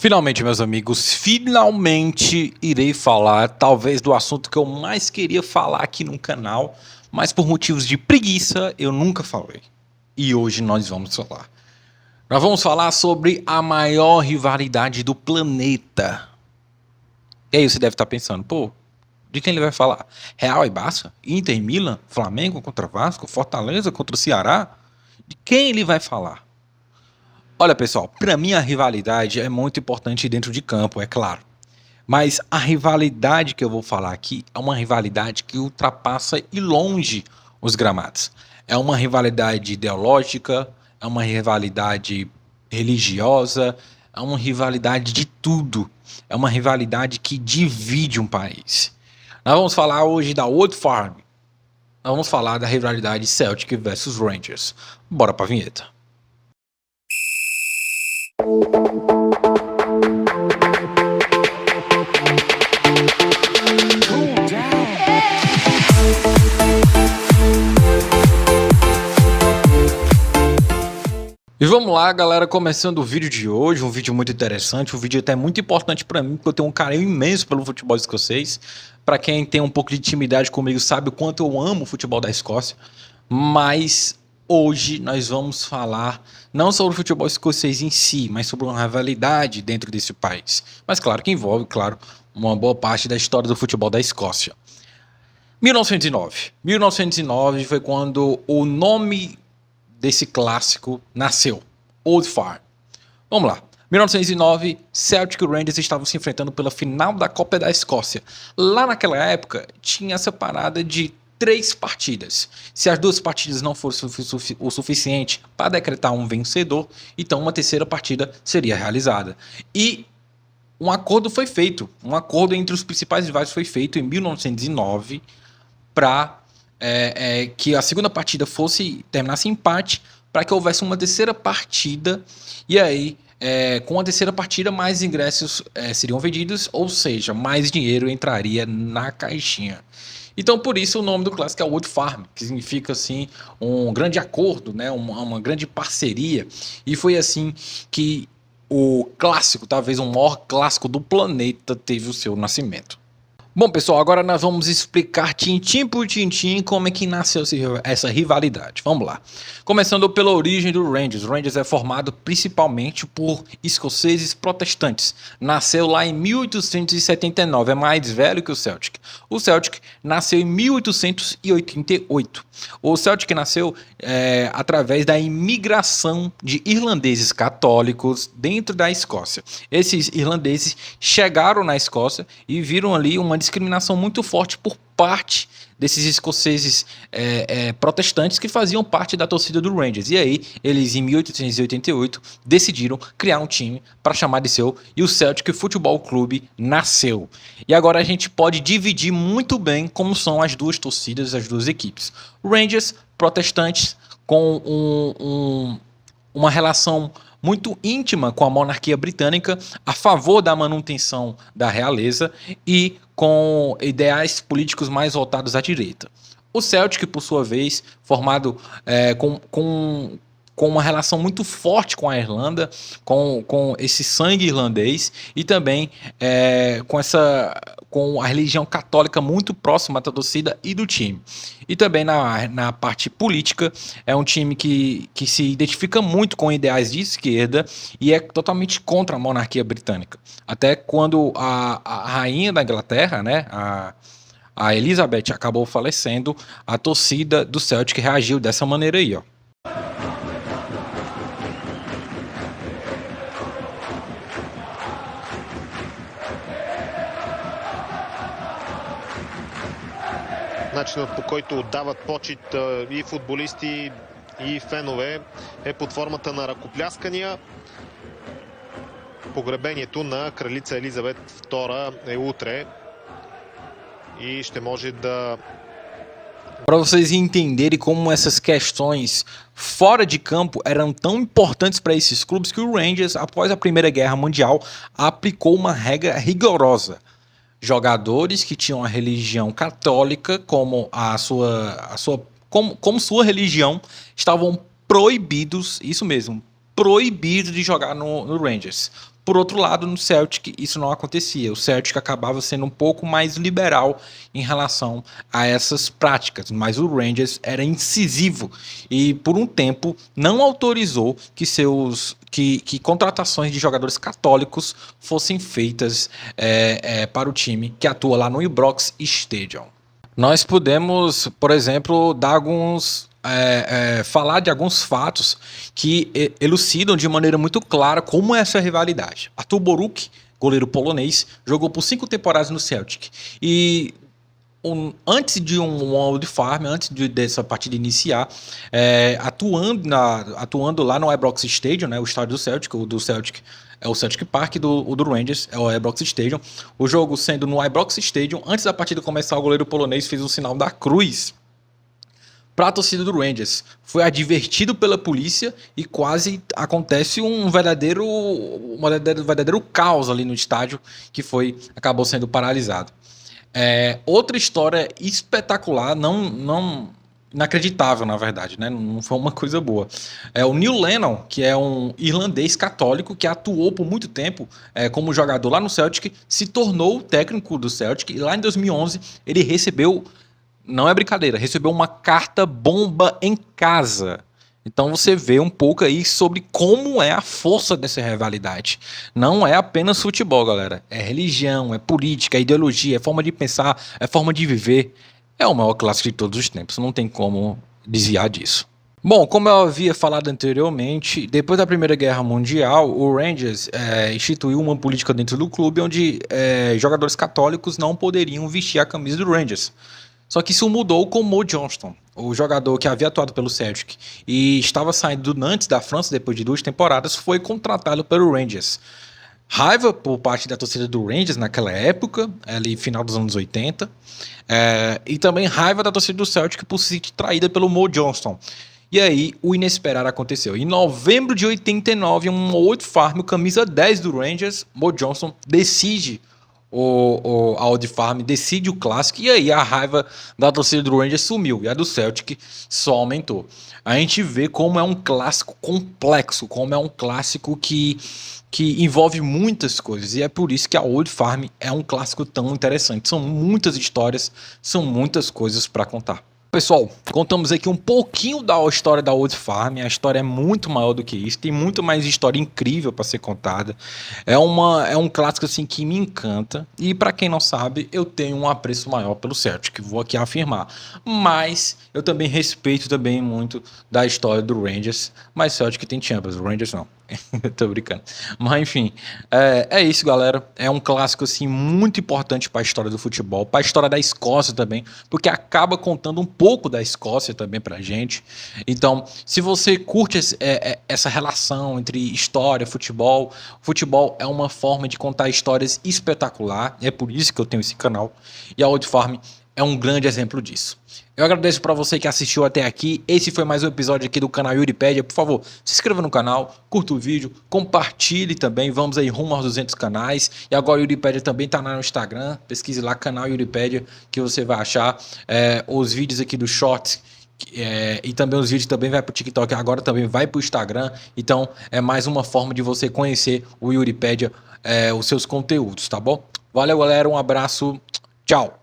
Finalmente, meus amigos, finalmente irei falar, talvez, do assunto que eu mais queria falar aqui no canal, mas por motivos de preguiça eu nunca falei. E hoje nós vamos falar. Nós vamos falar sobre a maior rivalidade do planeta. E aí você deve estar pensando, pô, de quem ele vai falar? Real e Barça? Inter e Milan? Flamengo contra Vasco? Fortaleza contra o Ceará? De quem ele vai falar? Olha, pessoal, para mim a rivalidade é muito importante dentro de campo, é claro. Mas a rivalidade que eu vou falar aqui é uma rivalidade que ultrapassa e longe os gramados. É uma rivalidade ideológica, é uma rivalidade religiosa, é uma rivalidade de tudo. É uma rivalidade que divide um país. Nós vamos falar hoje da Old Firm. Nós vamos falar da rivalidade Celtic versus Rangers. Bora pra vinheta. E vamos lá, galera, começando o vídeo de hoje, um vídeo muito interessante, um vídeo até muito importante para mim, porque eu tenho um carinho imenso pelo futebol escocês. Para quem tem um pouco de intimidade comigo sabe o quanto eu amo o futebol da Escócia, mas hoje nós vamos falar não sobre o futebol escocês em si, mas sobre uma rivalidade dentro desse país. Mas claro que envolve, claro, uma boa parte da história do futebol da Escócia. 1909. 1909 foi quando o nome desse clássico nasceu, Old Firm. Vamos lá. 1909, Celtic e Rangers estavam se enfrentando pela final da Copa da Escócia. Lá naquela época, tinha essa parada de 3 partidas. Se as 2 partidas não fossem o suficiente para decretar um vencedor, então uma terceira partida seria realizada. E um acordo foi feito. Um acordo entre os principais rivais foi feito em 1909 para que a segunda partida terminasse em empate, para que houvesse uma terceira partida, e aí com a terceira partida mais ingressos seriam vendidos, ou seja, mais dinheiro entraria na caixinha. Então por isso o nome do clássico é Old Firm, que significa assim um grande acordo, né, uma grande parceria, e foi assim que o clássico, talvez o maior clássico do planeta, teve o seu nascimento. Bom, pessoal, agora nós vamos explicar tintim por tintim como é que nasceu essa rivalidade. Vamos lá. Começando pela origem do Rangers. O Rangers é formado principalmente por escoceses protestantes. Nasceu lá em 1879, é mais velho que o Celtic. O Celtic nasceu em 1888. O Celtic nasceu através da imigração de irlandeses católicos dentro da Escócia. Esses irlandeses chegaram na Escócia e viram ali uma discriminação muito forte por parte desses escoceses protestantes que faziam parte da torcida do Rangers. E aí, eles em 1888 decidiram criar um time para chamar de seu, e o Celtic Futebol Clube nasceu. E agora a gente pode dividir muito bem como são as duas torcidas, as duas equipes. Rangers, protestantes, com uma relação muito íntima com a monarquia britânica, a favor da manutenção da realeza e com ideais políticos mais voltados à direita. O Celtic, por sua vez, formado com uma relação muito forte com a Irlanda, com esse sangue irlandês e também com a religião católica muito próxima da torcida e do time. E também na parte política, é um time que se identifica muito com ideais de esquerda e é totalmente contra a monarquia britânica. Até quando a rainha da Inglaterra, né, a Elizabeth, acabou falecendo, a torcida do Celtic reagiu dessa maneira aí, ó. Начинът, по който отдават почит и футболисти, и фенове, е под формата на ръкопляскания. Погребението на кралица Елизабет II é утре e ще може да... Para vocês entenderem como essas questões fora de campo eram tão importantes para esses clubes, que o Rangers, após a Primeira Guerra Mundial, aplicou uma regra rigorosa. Jogadores que tinham a religião católica como como sua religião estavam proibidos, isso mesmo, proibidos de jogar no Rangers. Por outro lado, no Celtic isso não acontecia. O Celtic acabava sendo um pouco mais liberal em relação a essas práticas, mas o Rangers era incisivo e por um tempo não autorizou que contratações de jogadores católicos fossem feitas para o time que atua lá no Ibrox Stadium. Nós podemos, por exemplo, dar falar de alguns fatos que elucidam de maneira muito clara como é essa rivalidade. Artur Boruc, goleiro polonês, jogou por 5 temporadas no Celtic e antes de um Old Firm, dessa partida iniciar, atuando lá no Ibrox Stadium, né, o estádio do Celtic, o do Celtic é o Celtic Park, o do Rangers é o Ibrox Stadium. O jogo sendo no Ibrox Stadium, antes da partida começar, o goleiro polonês fez o sinal da cruz para a torcida do Rangers. Foi advertido pela polícia e quase acontece um verdadeiro caos ali no estádio que acabou sendo paralisado. Outra história espetacular, inacreditável na verdade, né? Não foi uma coisa boa. O Neil Lennon, que é um irlandês católico que atuou por muito tempo como jogador lá no Celtic, se tornou técnico do Celtic e lá em 2011 ele recebeu, não é brincadeira, recebeu uma carta bomba em casa. Então você vê um pouco aí sobre como é a força dessa rivalidade. Não é apenas futebol, galera. É religião, é política, é ideologia, é forma de pensar, é forma de viver. É o maior clássico de todos os tempos, não tem como desviar disso. Bom, como eu havia falado anteriormente, depois da Primeira Guerra Mundial, o Rangers instituiu uma política dentro do clube onde jogadores católicos não poderiam vestir a camisa do Rangers. Só que isso mudou com o Mo Johnston, o jogador que havia atuado pelo Celtic e estava saindo do Nantes da França depois de 2 temporadas, foi contratado pelo Rangers. Raiva por parte da torcida do Rangers naquela época, ali final dos anos 80, e também raiva da torcida do Celtic por se sentir traída pelo Mo Johnston. E aí o inesperado aconteceu. Em novembro de 89, um Old Firm, camisa 10 do Rangers, Mo Johnston decide a Old Firm, decide o clássico, e aí a raiva da torcida do Rangers sumiu e a do Celtic só aumentou. A gente vê como é um clássico complexo, como é um clássico que envolve muitas coisas, e é por isso que a Old Firm é um clássico tão interessante. São muitas histórias, são muitas coisas para contar. Pessoal, contamos aqui um pouquinho da história da Old Firm. A história é muito maior do que isso, tem muito mais história incrível para ser contada. É um clássico assim que me encanta, e para quem não sabe, eu tenho um apreço maior pelo Celtic, vou aqui afirmar. Mas eu também respeito também muito da história do Rangers, mas Celtic tem Champions, o Rangers não. Tô brincando. Mas enfim, é isso, galera. É um clássico assim muito importante para a história do futebol, para a história da Escócia também, porque acaba contando um pouco da Escócia também pra gente. Então, se você curte essa relação entre história, futebol é uma forma de contar histórias espetacular. É por isso que eu tenho esse canal. E a Old Firm é um grande exemplo disso. Eu agradeço para você que assistiu até aqui. Esse foi mais um episódio aqui do canal Yuripédia. Por favor, se inscreva no canal, curta o vídeo, compartilhe também. Vamos aí rumo aos 200 canais. E agora o Yuripédia também está no Instagram. Pesquise lá, canal Yuripédia, que você vai achar os vídeos aqui do Shorts. E também os vídeos também vai para o TikTok, agora também vai para o Instagram. Então é mais uma forma de você conhecer o Yuripédia, os seus conteúdos, tá bom? Valeu, galera, um abraço, tchau!